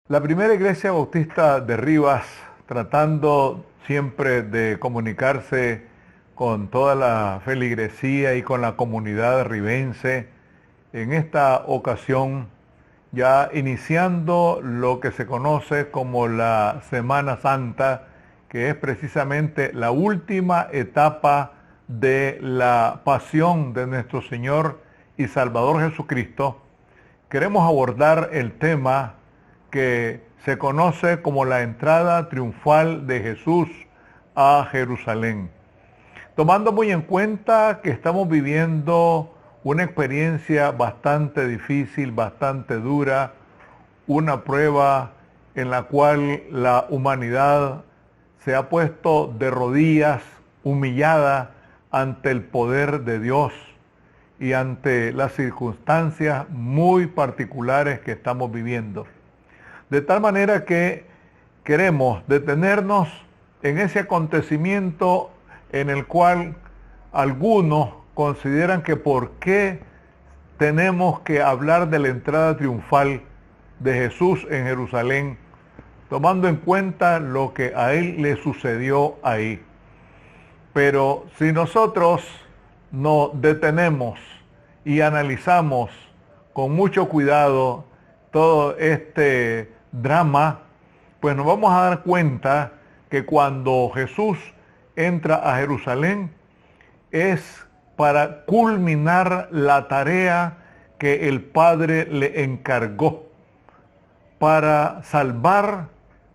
La primera iglesia bautista de Rivas, tratando siempre de comunicarse con toda la feligresía y con la comunidad ribense, en esta ocasión ya iniciando lo que se conoce como la Semana Santa, que es precisamente la última etapa de la pasión de nuestro Señor y Salvador Jesucristo. Queremos abordar el tema que se conoce como la entrada triunfal de Jesús a Jerusalén. Tomando muy en cuenta que estamos viviendo una experiencia bastante difícil, bastante dura, una prueba en la cual la humanidad se ha puesto de rodillas, humillada ante el poder de Dios y ante las circunstancias muy particulares que estamos viviendo. De tal manera que queremos detenernos en ese acontecimiento en el cual algunos consideran que por qué tenemos que hablar de la entrada triunfal de Jesús en Jerusalén, tomando en cuenta lo que a él le sucedió ahí. Pero si nosotros nos detenemos y analizamos con mucho cuidado todo este drama, pues nos vamos a dar cuenta que cuando Jesús entra a Jerusalén es para culminar la tarea que el Padre le encargó para salvar,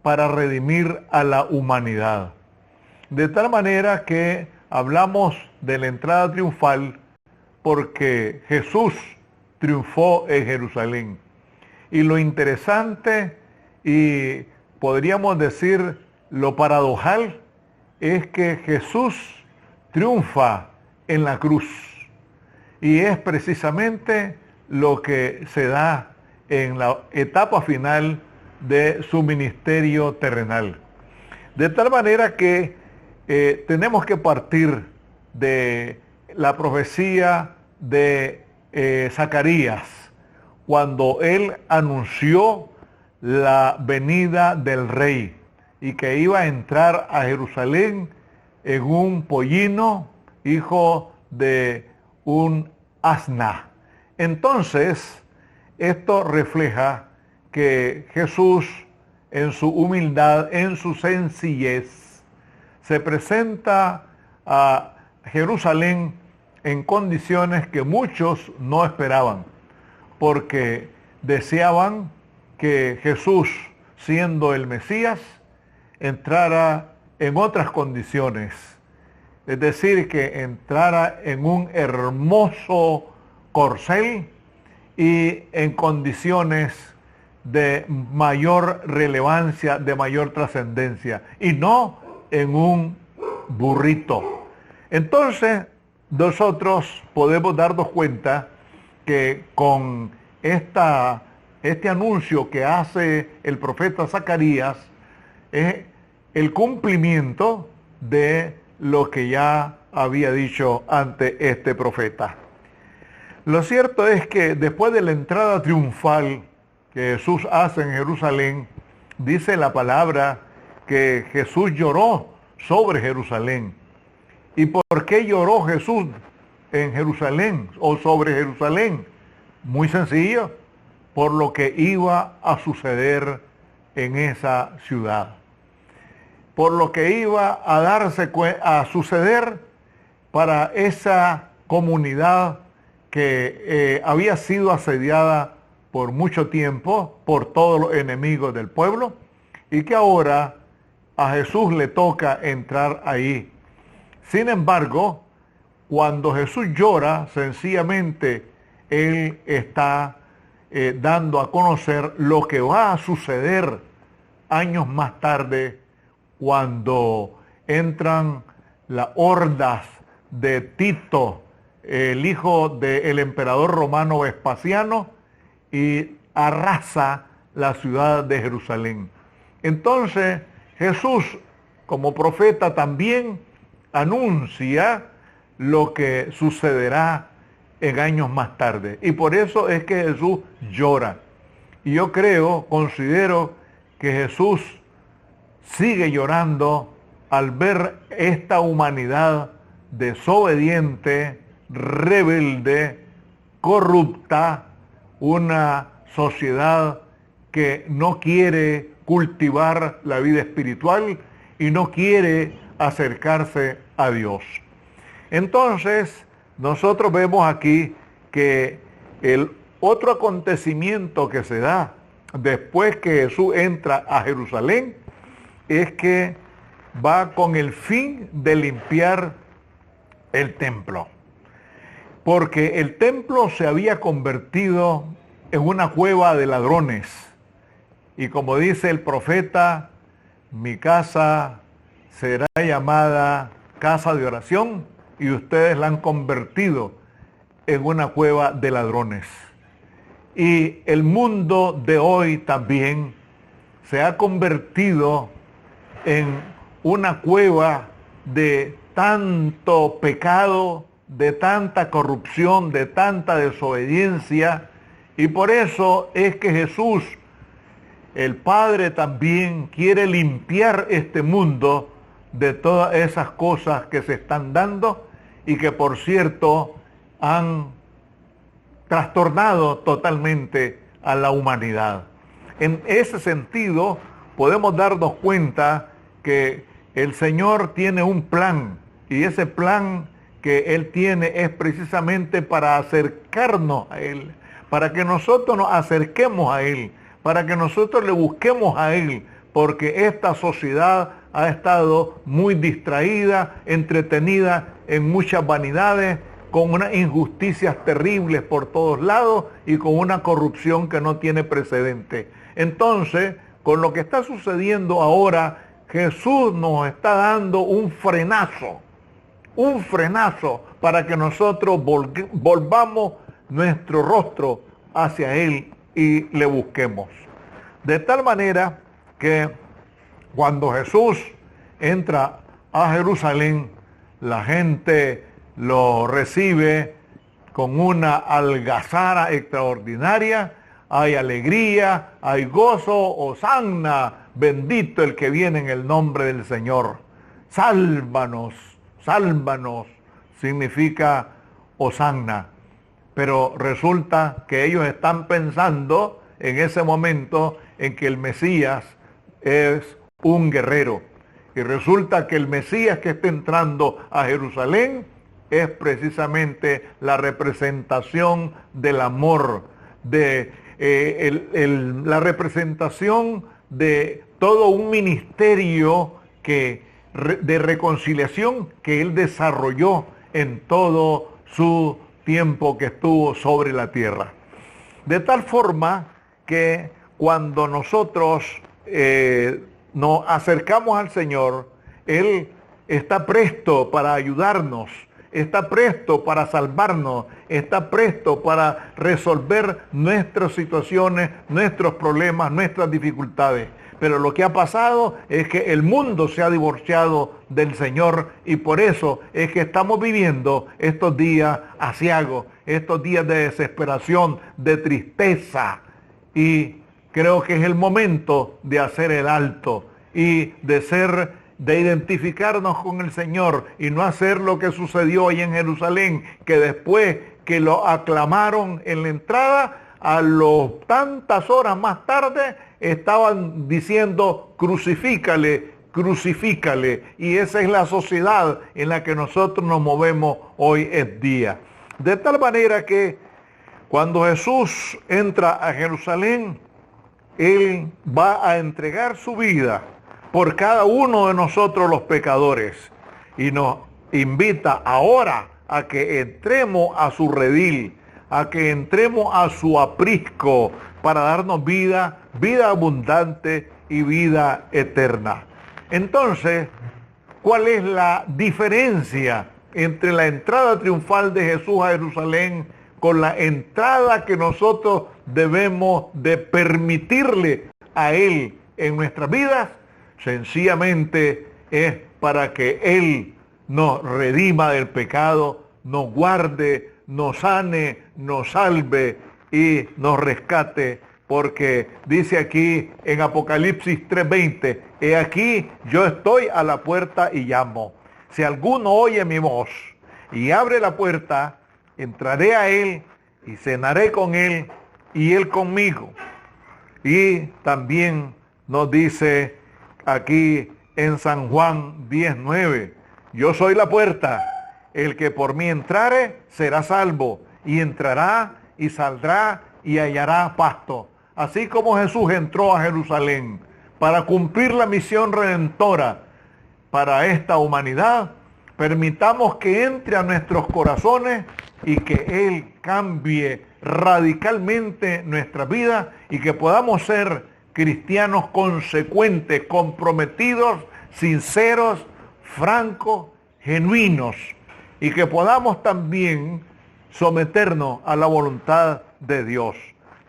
para redimir a la humanidad. De tal manera que hablamos de la entrada triunfal porque Jesús triunfó en Jerusalén. Y lo interesante y podríamos decir lo paradojal es que Jesús triunfa en la cruz. Y es precisamente lo que se da en la etapa final de su ministerio terrenal. De tal manera que tenemos que partir de la profecía de Zacarías, cuando él anunció la venida del rey y que iba a entrar a Jerusalén en un pollino, hijo de un asna. Entonces, esto refleja que Jesús, en su humildad, en su sencillez, se presenta a Jerusalén en condiciones que muchos no esperaban, porque deseaban que Jesús, siendo el Mesías, entrara en otras condiciones. Es decir, que entrara en un hermoso corcel y en condiciones de mayor relevancia, de mayor trascendencia, y no en un burrito. Entonces, nosotros podemos darnos cuenta que con este anuncio que hace el profeta Zacarías es el cumplimiento de lo que ya había dicho ante este profeta. Lo cierto es que después de la entrada triunfal que Jesús hace en Jerusalén, dice la palabra que Jesús lloró sobre Jerusalén. ¿Y por qué lloró Jesús en Jerusalén o sobre Jerusalén? Muy sencillo, por lo que iba a suceder en esa ciudad. Por lo que iba a suceder para esa comunidad que había sido asediada por mucho tiempo por todos los enemigos del pueblo y que ahora a Jesús le toca entrar ahí. Sin embargo, cuando Jesús llora, sencillamente Él está dando a conocer lo que va a suceder años más tarde cuando entran las hordas de Tito, el hijo del emperador romano Vespasiano, y arrasa la ciudad de Jerusalén. Entonces Jesús, como profeta, también anuncia lo que sucederá en años más tarde. Y por eso es que Jesús llora. Y yo considero que Jesús sigue llorando al ver esta humanidad desobediente, rebelde, corrupta, una sociedad que no quiere cultivar la vida espiritual y no quiere acercarse a Dios. Entonces, nosotros vemos aquí que el otro acontecimiento que se da después que Jesús entra a Jerusalén es que va con el fin de limpiar el templo. Porque el templo se había convertido en una cueva de ladrones. Y como dice el profeta, mi casa será llamada casa de oración y ustedes la han convertido en una cueva de ladrones. Y el mundo de hoy también se ha convertido en una cueva de tanto pecado, de tanta corrupción, de tanta desobediencia. Y por eso es que Jesús, el Padre, también quiere limpiar este mundo de todas esas cosas que se están dando y que, por cierto, han trastornado totalmente a la humanidad. En ese sentido, podemos darnos cuenta que el Señor tiene un plan, y ese plan que Él tiene es precisamente para acercarnos a Él, para que nosotros nos acerquemos a Él, para que nosotros le busquemos a Él, porque esta sociedad ha estado muy distraída, entretenida en muchas vanidades, con unas injusticias terribles por todos lados y con una corrupción que no tiene precedente. Entonces, con lo que está sucediendo ahora, Jesús nos está dando un frenazo para que nosotros volvamos nuestro rostro hacia Él y le busquemos. De tal manera que cuando Jesús entra a Jerusalén, la gente lo recibe con una algazara extraordinaria, hay alegría, hay gozo, hosanna, bendito el que viene en el nombre del Señor. Sálvanos, sálvanos, significa hosanna. Pero resulta que ellos están pensando en ese momento en que el Mesías es un guerrero. Y resulta que el Mesías que está entrando a Jerusalén es precisamente la representación del amor, de la representación de todo un ministerio de reconciliación que Él desarrolló en todo su tiempo que estuvo sobre la tierra. De tal forma que cuando nosotros nos acercamos al Señor, Él está presto para ayudarnos, está presto para salvarnos, está presto para resolver nuestras situaciones, nuestros problemas, nuestras dificultades. Pero lo que ha pasado es que el mundo se ha divorciado del Señor y por eso es que estamos viviendo estos días aciagos, estos días de desesperación, de tristeza. Y creo que es el momento de hacer el alto y de identificarnos con el Señor y no hacer lo que sucedió hoy en Jerusalén, que después que lo aclamaron en la entrada, a los tantas horas más tarde estaban diciendo crucifícale, crucifícale. Y esa es la sociedad en la que nosotros nos movemos hoy en día. De tal manera que cuando Jesús entra a Jerusalén, Él va a entregar su vida por cada uno de nosotros los pecadores y nos invita ahora a que entremos a su redil, a que entremos a su aprisco para darnos vida abundante y vida eterna. Entonces, ¿cuál es la diferencia entre la entrada triunfal de Jesús a Jerusalén con la entrada que nosotros debemos de permitirle a Él en nuestras vidas? Sencillamente es para que Él nos redima del pecado, nos guarde, nos sane, nos salve y nos rescate porque dice aquí en Apocalipsis 3:20, he aquí yo estoy a la puerta y llamo. Si alguno oye mi voz y abre la puerta, entraré a él y cenaré con él y él conmigo. Y también nos dice aquí en San Juan 10:9, yo soy la puerta, el que por mí entrare será salvo, y entrará y saldrá y hallará pasto. Así como Jesús entró a Jerusalén para cumplir la misión redentora para esta humanidad, permitamos que entre a nuestros corazones y que Él cambie radicalmente nuestra vida y que podamos ser cristianos consecuentes, comprometidos, sinceros, francos, genuinos, y que podamos también someternos a la voluntad de Dios.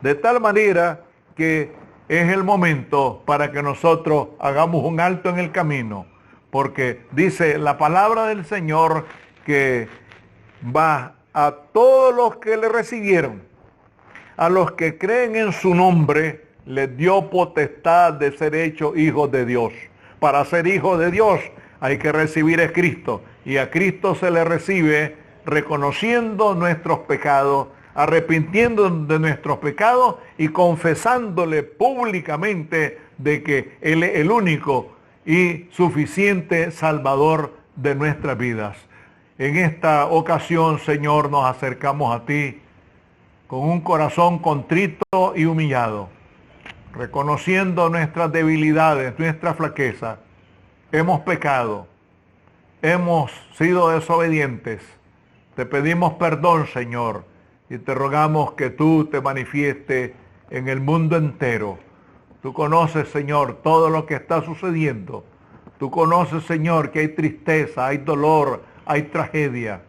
De tal manera que es el momento para que nosotros hagamos un alto en el camino, porque dice la palabra del Señor que va a todos los que le recibieron, a los que creen en su nombre, les dio potestad de ser hechos hijos de Dios. Para ser hijo de Dios hay que recibir a Cristo, y a Cristo se le recibe reconociendo nuestros pecados, arrepintiendo de nuestros pecados y confesándole públicamente de que Él es el único y suficiente Salvador de nuestras vidas. En esta ocasión, Señor, nos acercamos a ti con un corazón contrito y humillado, reconociendo nuestras debilidades, nuestra flaqueza. Hemos pecado, hemos sido desobedientes. Te pedimos perdón, Señor, y te rogamos que tú te manifiestes en el mundo entero. Tú conoces, Señor, todo lo que está sucediendo. Tú conoces, Señor, que hay tristeza, hay dolor, hay tragedia.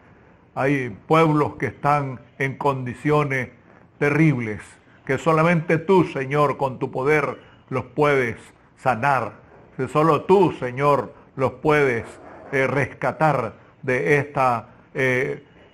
Hay pueblos que están en condiciones terribles, que solamente tú, Señor, con tu poder los puedes sanar. Que solo tú, Señor, los puedes rescatar de esta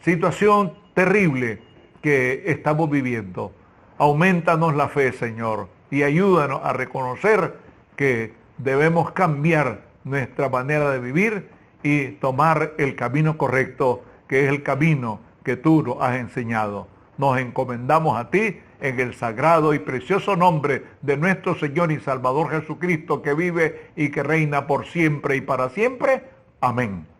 situación terrible que estamos viviendo. Aumentanos la fe, Señor, y ayúdanos a reconocer que debemos cambiar nuestra manera de vivir y tomar el camino correcto, que es el camino que tú nos has enseñado. Nos encomendamos a ti en el sagrado y precioso nombre de nuestro Señor y Salvador Jesucristo, que vive y que reina por siempre y para siempre. Amén.